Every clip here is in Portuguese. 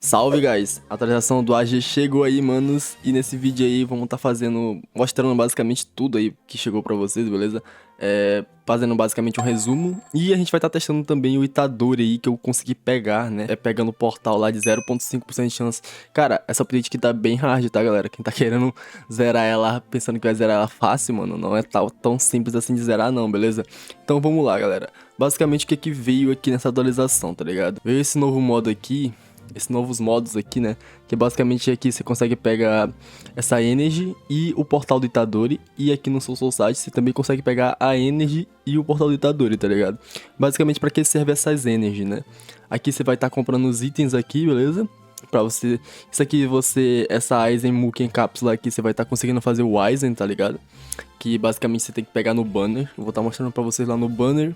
Salve, guys! A atualização do AG chegou aí, manos, e nesse vídeo aí vamos estar mostrando basicamente tudo aí que chegou pra vocês, beleza? Fazendo basicamente um resumo, e a gente vai estar testando também o Itadori aí que eu consegui pegar, né? Pegando o portal lá de 0,5% de chance. Cara, essa update aqui tá bem hard, tá, galera? Quem tá querendo zerar ela, pensando que vai zerar ela fácil, mano, não é tão simples assim de zerar não, beleza? Então vamos lá, galera. Basicamente o que que veio aqui nessa atualização, tá ligado? Veio esse novo modo aqui, esses novos modos aqui, né? Que basicamente aqui você consegue pegar essa Energy e o portal do Itadori. E aqui no Soul Site você também consegue pegar a Energy e o portal do Itadori, tá ligado? Basicamente pra que serve essas Energy, né? Aqui você vai estar comprando os itens aqui, beleza? Pra você... Isso aqui essa Aizen Muken Cápsula aqui você vai estar conseguindo fazer o Aizen, tá ligado? Que basicamente você tem que pegar no banner. Eu vou estar mostrando pra vocês lá no banner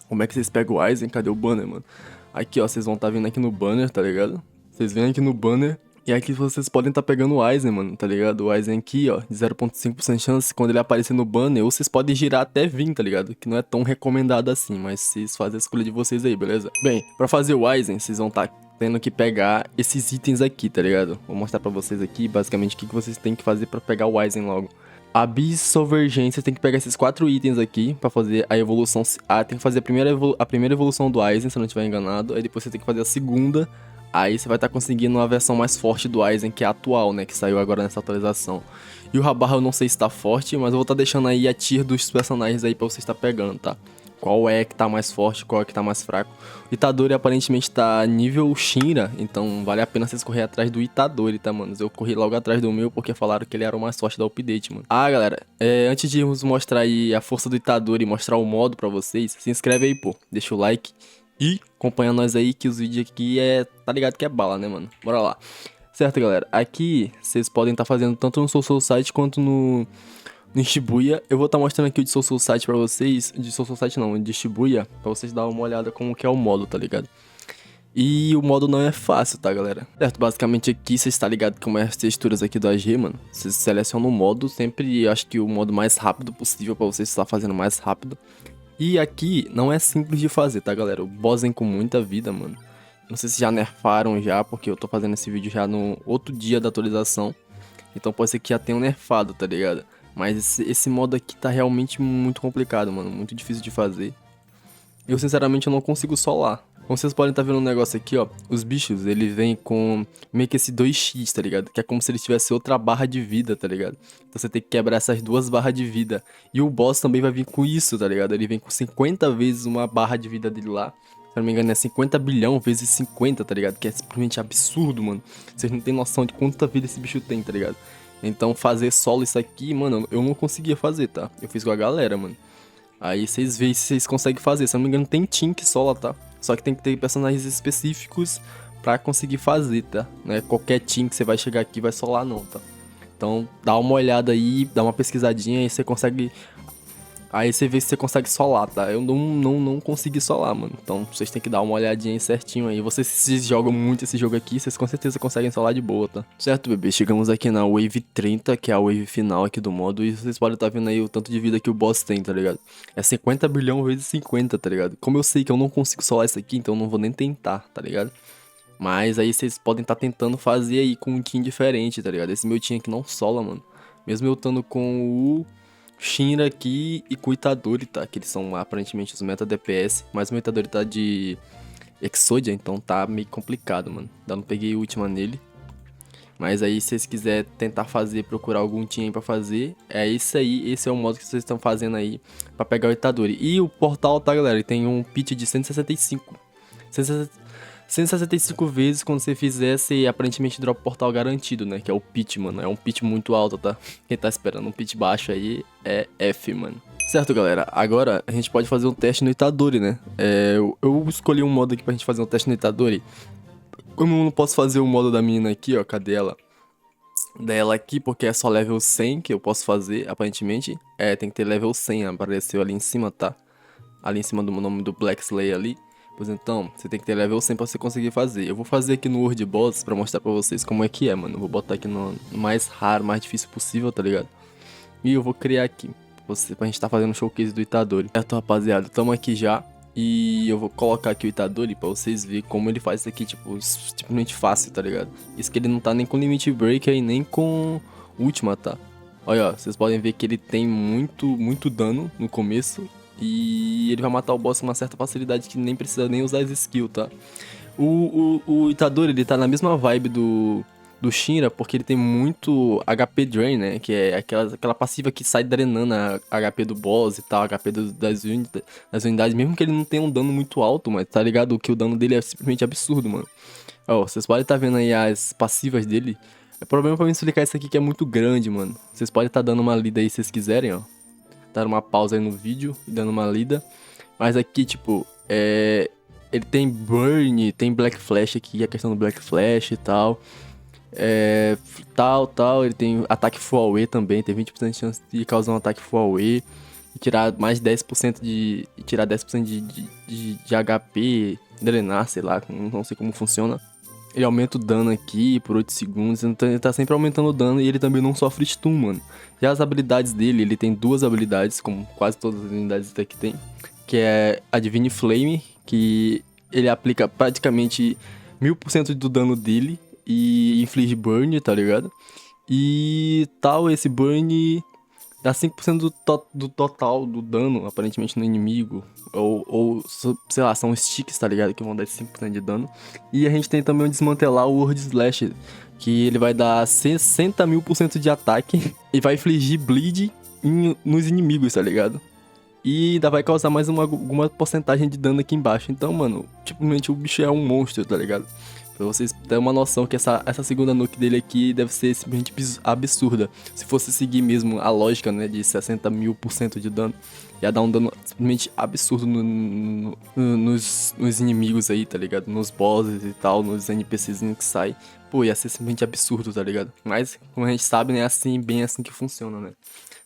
como é que vocês pegam o Aizen. Cadê o banner, mano? Aqui, ó, vocês vão estar vindo aqui no banner, tá ligado? Vocês vêm aqui no banner e aqui vocês podem estar pegando o Aizen, mano, tá ligado? O Aizen aqui, ó, de 0,5% de chance, quando ele aparecer no banner, ou vocês podem girar até vir, tá ligado? Que não é tão recomendado assim, mas vocês fazem a escolha de vocês aí, beleza? Bem, pra fazer o Aizen, vocês vão estar tendo que pegar esses itens aqui, tá ligado? Vou mostrar pra vocês aqui, basicamente, o que vocês têm que fazer pra pegar o Aizen logo. Absolvergência, tem que pegar esses 4 itens aqui pra fazer a evolução. Tem que fazer a primeira evolução do Aizen, se eu não estiver enganado. Aí depois você tem que fazer a segunda. Aí você vai estar conseguindo uma versão mais forte do Aizen, que é a atual, né? Que saiu agora nessa atualização. E o Rabarra eu não sei se tá forte, mas eu vou estar deixando aí a tier dos personagens aí pra você estar pegando, tá? Qual é que tá mais forte, qual é que tá mais fraco. O Itadori aparentemente tá nível Shinra, então vale a pena vocês correr atrás do Itadori, tá, mano? Eu corri logo atrás do meu porque falaram que ele era o mais forte da update, mano. Ah, galera, antes de irmos mostrar aí a força do Itadori e mostrar o modo pra vocês, se inscreve aí, pô. Deixa o like e acompanha nós aí que os vídeos aqui tá ligado que é bala, né, mano? Bora lá. Certo, galera? Aqui vocês podem estar fazendo tanto no Soul Site quanto no Shibuya. Eu vou estar mostrando aqui o de Soul Site pra vocês. De Soul Site não, de Shibuya. Pra vocês darem uma olhada como que é o modo, tá ligado? E o modo não é fácil, tá, galera? Certo, basicamente aqui vocês estão ligados como é as texturas aqui do AG, mano. Vocês selecionam o modo, sempre acho que o modo mais rápido possível pra vocês estar fazendo mais rápido. E aqui não é simples de fazer, tá, galera? O boss vem com muita vida, mano. Não sei se já nerfaram já, porque eu tô fazendo esse vídeo já no outro dia da atualização. Então pode ser que já tenham nerfado, tá ligado? Mas esse modo aqui tá realmente muito complicado, mano. Muito difícil de fazer. Eu, sinceramente, eu não consigo solar. Como vocês podem estar vendo um negócio aqui, ó. Os bichos, ele vem com meio que esse 2x, tá ligado? Que é como se ele tivesse outra barra de vida, tá ligado? Então você tem que quebrar essas duas barras de vida. E o boss também vai vir com isso, tá ligado? Ele vem com 50 vezes uma barra de vida dele lá. Se eu não me engano, é 50 bilhão vezes 50, tá ligado? Que é simplesmente absurdo, mano. Vocês não tem noção de quanta vida esse bicho tem, tá ligado? Então fazer solo isso aqui, mano, eu não conseguia fazer, tá? Eu fiz com a galera, mano. Aí vocês veem se vocês conseguem fazer. Se eu não me engano, tem team que sola, tá? Só que tem que ter personagens específicos pra conseguir fazer, tá? Não é qualquer team que você vai chegar aqui vai solar não, tá? Então dá uma olhada aí, dá uma pesquisadinha e você consegue... Aí você vê se você consegue solar, tá? Eu não consegui solar, mano. Então vocês têm que dar uma olhadinha aí certinho aí. Vocês se jogam muito esse jogo aqui, vocês com certeza conseguem solar de boa, tá? Certo, bebê? Chegamos aqui na Wave 30, que é a wave final aqui do modo. E vocês podem estar vendo aí o tanto de vida que o boss tem, tá ligado? É 50 bilhão vezes 50, tá ligado? Como eu sei que eu não consigo solar isso aqui, então eu não vou nem tentar, tá ligado? Mas aí vocês podem estar tentando fazer aí com um team diferente, tá ligado? Esse meu team aqui não sola, mano. Mesmo eu estando com o Shinra aqui e com o Itadori, tá? Que eles são aparentemente os meta DPS. Mas o meu Itadori tá de Exodia, então tá meio complicado, mano. Ainda não peguei última nele. Mas aí, se vocês quiserem tentar procurar algum team aí pra fazer, é isso aí. Esse é o modo que vocês estão fazendo aí pra pegar o Itadori. E o portal, tá, galera? Ele tem um pitch de 165. 165 vezes quando você fizer, você aparentemente dropa o portal garantido, né? Que é o pitch, mano. É um pitch muito alto, tá? Quem tá esperando um pitch baixo aí é F, mano. Certo, galera. Agora a gente pode fazer um teste no Itadori, né? Eu escolhi um modo aqui pra gente fazer um teste no Itadori. Como eu não posso fazer o modo da menina aqui, ó. Cadê ela? Dela aqui, porque é só level 100 que eu posso fazer, aparentemente. Tem que ter level 100, apareceu ali em cima, tá? Ali em cima do nome do Black Slayer ali. Pois então, você tem que ter level 100 pra você conseguir fazer. Eu vou fazer aqui no World Boss pra mostrar pra vocês como é que é, mano. Eu vou botar aqui no mais raro, mais difícil possível, tá ligado? E eu vou criar aqui, pra gente tá fazendo o showcase do Itadori. Certo, rapaziada, tamo aqui já. E eu vou colocar aqui o Itadori pra vocês verem como ele faz isso aqui, tipo, simplesmente fácil, tá ligado? Isso que ele não tá nem com Limit Break aí, nem com Última, tá? Olha, ó, vocês podem ver que ele tem muito dano no começo. E ele vai matar o boss com uma certa facilidade que nem precisa nem usar as skills, tá? O Itadori, ele tá na mesma vibe do Shinra, porque ele tem muito HP Drain, né? Que é aquela passiva que sai drenando a HP do boss e tal, HP das unidades, mesmo que ele não tenha um dano muito alto, mas tá ligado que o dano dele é simplesmente absurdo, mano. Ó, vocês podem estar vendo aí as passivas dele. É problema pra mim explicar isso aqui que é muito grande, mano. Vocês podem estar dando uma lida aí se vocês quiserem, ó. Dar uma pausa aí no vídeo e dando uma lida. Mas aqui, tipo, ele tem Burn, tem Black Flash aqui, a questão do Black Flash e tal. Ele tem ataque full away também, tem 20% de chance de causar um ataque full away. E tirar mais 10% de... tirar 10% de HP, drenar, sei lá, não sei como funciona. Ele aumenta o dano aqui por 8 segundos, então ele tá sempre aumentando o dano e ele também não sofre stun, mano. Já as habilidades dele, ele tem duas habilidades, como quase todas as unidades daqui tem, que é a Divine Flame, que ele aplica praticamente 1000% do dano dele e inflige burn, tá ligado? E tal, esse burn dá 5% do total do dano, aparentemente, no inimigo. Ou, sei lá, são sticks, tá ligado? Que vão dar 5% de dano. E a gente tem também o desmantelar o Word Slash, que ele vai dar 60.000% de ataque e vai infligir bleed nos inimigos, tá ligado? E ainda vai causar mais alguma porcentagem de dano aqui embaixo. Então, mano, simplesmente o bicho é um monstro, tá ligado? Pra vocês terem uma noção que essa segunda nuke dele aqui deve ser simplesmente absurda. Se fosse seguir mesmo a lógica, né, de 60.000% de dano, ia dar um dano simplesmente absurdo nos inimigos aí, tá ligado? Nos bosses e tal, nos NPCs que saem. Pô, ia ser simplesmente absurdo, tá ligado? Mas, como a gente sabe, né, é assim, bem assim que funciona, né?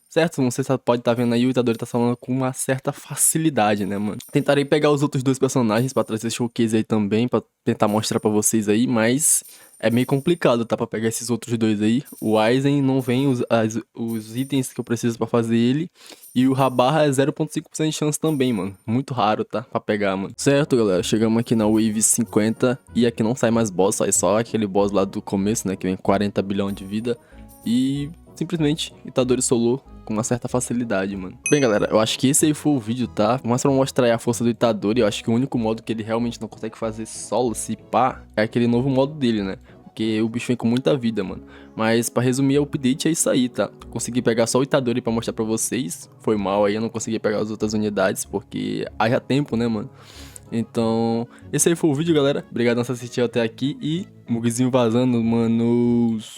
Certo? Você pode estar vendo aí, o Itadori tá falando com uma certa facilidade, né, mano? Tentarei pegar os outros dois personagens pra trazer showcase aí também, pra tentar mostrar pra vocês aí, mas é meio complicado, tá? Pra pegar esses outros dois aí. O Aizen não vem os itens que eu preciso pra fazer ele. E o Rabarra é 0.5% de chance também, mano. Muito raro, tá? Pra pegar, mano. Certo, galera. Chegamos aqui na Wave 50. E aqui não sai mais boss, sai só aquele boss lá do começo, né? Que vem 40 bilhão de vida. E simplesmente Itadori solou com uma certa facilidade, mano. Bem, galera, eu acho que esse aí foi o vídeo, tá? Mas pra mostrar aí a força do Itadori, eu acho que o único modo que ele realmente não consegue fazer solo, se pá, é aquele novo modo dele, né? Porque o bicho vem com muita vida, mano. Mas pra resumir, o update é isso aí, tá? Consegui pegar só o Itadori pra mostrar pra vocês. Foi mal aí, eu não consegui pegar as outras unidades, porque haja tempo, né, mano? Então, esse aí foi o vídeo, galera. Obrigado por assistir até aqui e Mugzinho vazando, manos.